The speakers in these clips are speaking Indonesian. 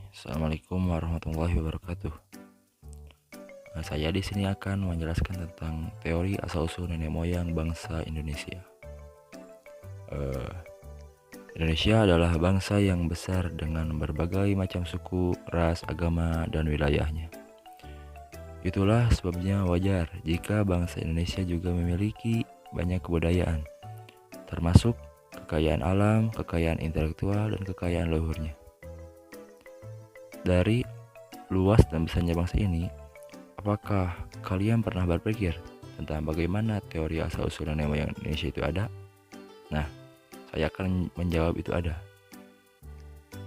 Assalamualaikum warahmatullahi wabarakatuh. Saya di sini akan menjelaskan tentang teori asal-usul nenek moyang bangsa Indonesia. Indonesia adalah bangsa yang besar dengan berbagai macam suku, ras, agama, dan wilayahnya. Itulah sebabnya wajar jika bangsa Indonesia juga memiliki banyak kebudayaan, termasuk kekayaan alam, kekayaan intelektual, dan kekayaan leluhurnya. Dari luas dan besarnya bangsa ini, apakah kalian pernah berpikir tentang bagaimana teori asal-usul nenek moyang Indonesia itu ada? Nah, saya akan menjawab itu ada.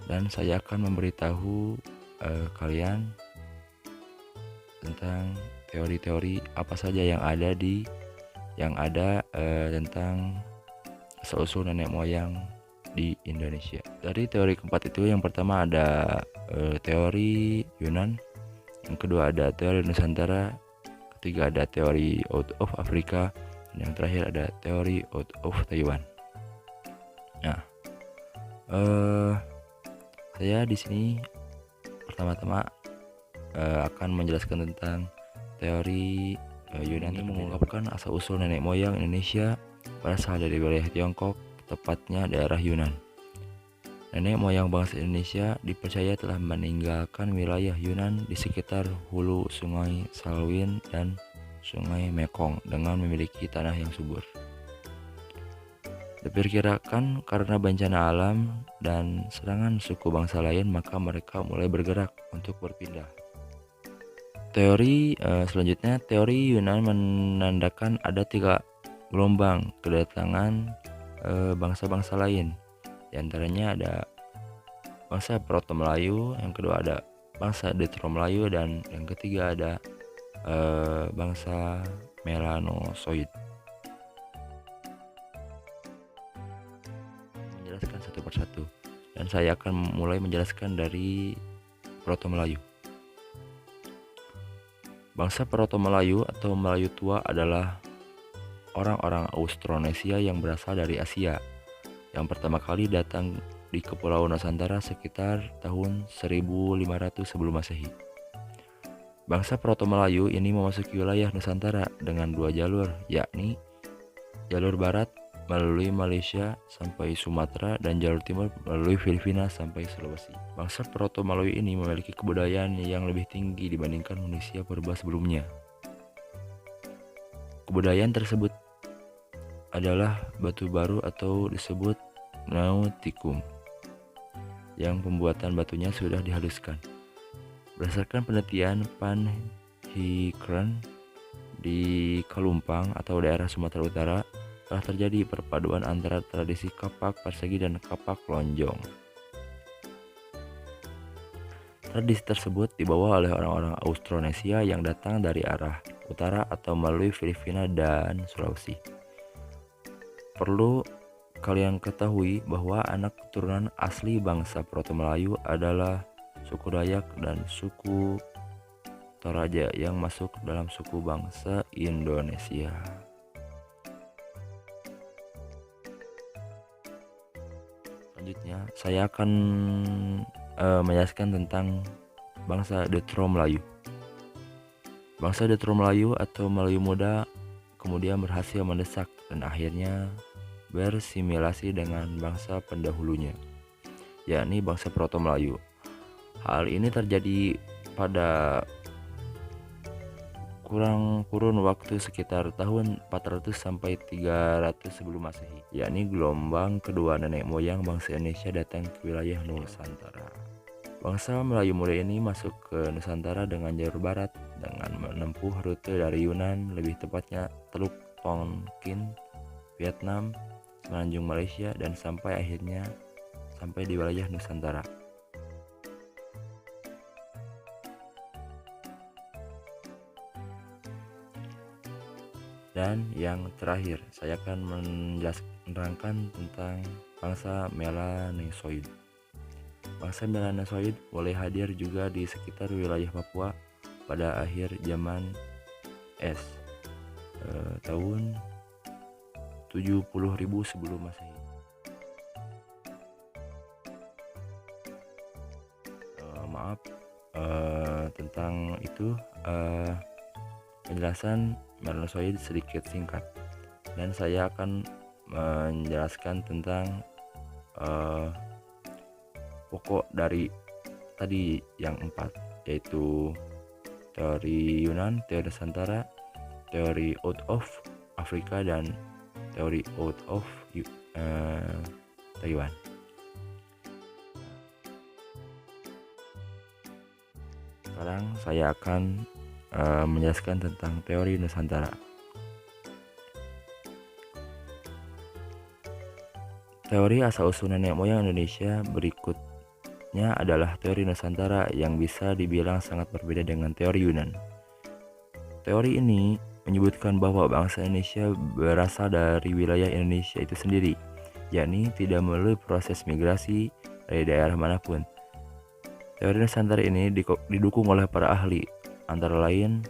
Dan saya akan memberitahu kalian tentang teori-teori apa saja yang ada tentang asal-usul nenek moyang di Indonesia. Dari teori keempat itu, yang pertama ada teori Yunan, yang kedua ada teori Nusantara, ketiga ada teori out of Afrika, dan yang terakhir ada teori out of Taiwan. Nah, saya di sini pertama-tama akan menjelaskan tentang teori Yunan. Ini mengungkapkan asal-usul nenek moyang Indonesia berasal dari wilayah Tiongkok, tepatnya daerah Yunan. Nenek moyang bangsa Indonesia dipercaya telah meninggalkan wilayah Yunan di sekitar hulu Sungai Salween dan Sungai Mekong dengan memiliki tanah yang subur. Diperkirakan karena bencana alam dan serangan suku bangsa lain, maka mereka mulai bergerak untuk berpindah. Teori selanjutnya, teori Yunan menandakan ada 3 gelombang kedatangan bangsa-bangsa lain. Di antaranya ada bangsa Proto-Melayu, yang kedua ada bangsa Detro-Melayu, dan yang ketiga ada bangsa Melanosoid. Menjelaskan satu persatu, dan saya akan mulai menjelaskan dari Proto-Melayu. Bangsa Proto-Melayu atau Melayu tua adalah orang-orang Austronesia yang berasal dari Asia, yang pertama kali datang di Kepulauan Nusantara sekitar tahun 1500 sebelum Masehi. Bangsa Proto-Melayu ini memasuki wilayah Nusantara dengan 2 jalur, yakni jalur barat melalui Malaysia sampai Sumatera dan jalur timur melalui Filipina sampai Sulawesi. Bangsa Proto-Melayu ini memiliki kebudayaan yang lebih tinggi dibandingkan manusia purba sebelumnya. Kebudayaan tersebut adalah batu baru atau disebut Nautikum, yang pembuatan batunya sudah dihaluskan. Berdasarkan penelitian Van Heekeren di Kalumpang atau daerah Sumatera Utara, telah terjadi perpaduan antara tradisi kapak persegi dan kapak lonjong. Tradisi tersebut dibawa oleh orang-orang Austronesia yang datang dari arah utara atau melalui Filipina dan Sulawesi. Perlu kalian ketahui bahwa anak keturunan asli bangsa Proto-Melayu adalah suku Dayak dan suku Toraja yang masuk dalam suku bangsa Indonesia. Selanjutnya, saya akan menjelaskan tentang bangsa Detro-Melayu. Bangsa Detro-Melayu atau Melayu Muda kemudian berhasil mendesak dan akhirnya bersimilasi dengan bangsa pendahulunya, yakni bangsa Proto-Melayu. Hal ini terjadi pada kurun waktu sekitar tahun 400 sampai 300 sebelum Masehi, yakni gelombang kedua nenek moyang bangsa Indonesia datang ke wilayah Nusantara. Bangsa Melayu Muda ini masuk ke Nusantara dengan jalur barat dengan menempuh rute dari Yunan, lebih tepatnya Teluk Tonkin, Vietnam, Semenanjung Malaysia, dan akhirnya sampai di wilayah Nusantara. Dan yang terakhir, saya akan menerangkan tentang bangsa Melanosoid. Bangsa Melanosoid mulai hadir juga di sekitar wilayah Papua pada akhir zaman es, tahun 70.000 sebelum Masehi. maaf tentang itu penjelasan Mernosoid sedikit singkat, dan saya akan menjelaskan tentang pokok dari tadi yang 4, yaitu teori Yunan, teori Nusantara, teori out of Afrika, dan teori out of Taiwan. Sekarang saya akan menjelaskan tentang teori Nusantara. Teori asal-usul nenek moyang Indonesia berikutnya adalah teori Nusantara yang bisa dibilang sangat berbeda dengan teori Yunan. Teori ini menyebutkan bahwa bangsa Indonesia berasal dari wilayah Indonesia itu sendiri, yakni tidak melalui proses migrasi dari daerah manapun. Teori Nusantara ini didukung oleh para ahli, antara lain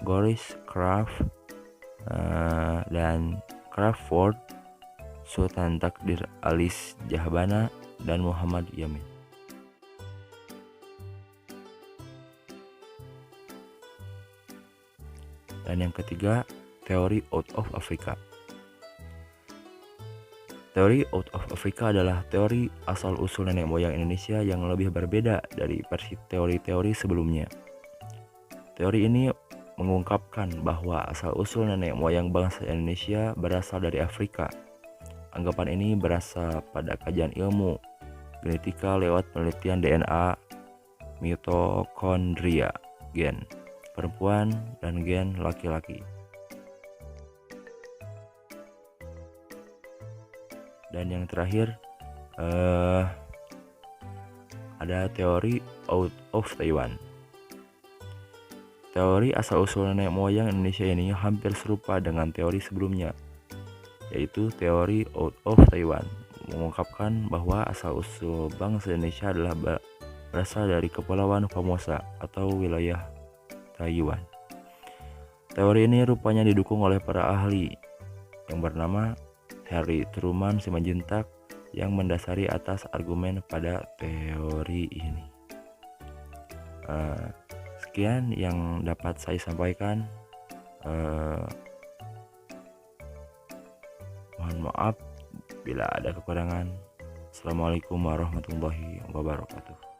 Goris Kraft dan Crawford, Sultan Takdir Alis Jahbana, dan Muhammad Yamin. Dan yang ketiga, teori out of Afrika. Teori out of Afrika adalah teori asal-usul nenek moyang Indonesia yang lebih berbeda dari versi teori-teori sebelumnya. Teori ini mengungkapkan bahwa asal-usul nenek moyang bangsa Indonesia berasal dari Afrika. Anggapan ini berasal pada kajian ilmu genetika lewat penelitian DNA, mitokondria, gen perempuan, dan gen laki-laki. Dan yang terakhir ada teori out of Taiwan. Teori asal-usul nenek moyang Indonesia ini hampir serupa dengan teori sebelumnya, yaitu teori out of Taiwan, mengungkapkan bahwa asal-usul bangsa Indonesia adalah berasal dari Kepulauan Formosa atau wilayah Taiwan. Teori ini rupanya didukung oleh para ahli yang bernama Harry Truman Simanjuntak yang mendasari atas argumen pada teori ini. Sekian yang dapat saya sampaikan. Mohon maaf bila ada kekurangan. Assalamualaikum warahmatullahi wabarakatuh.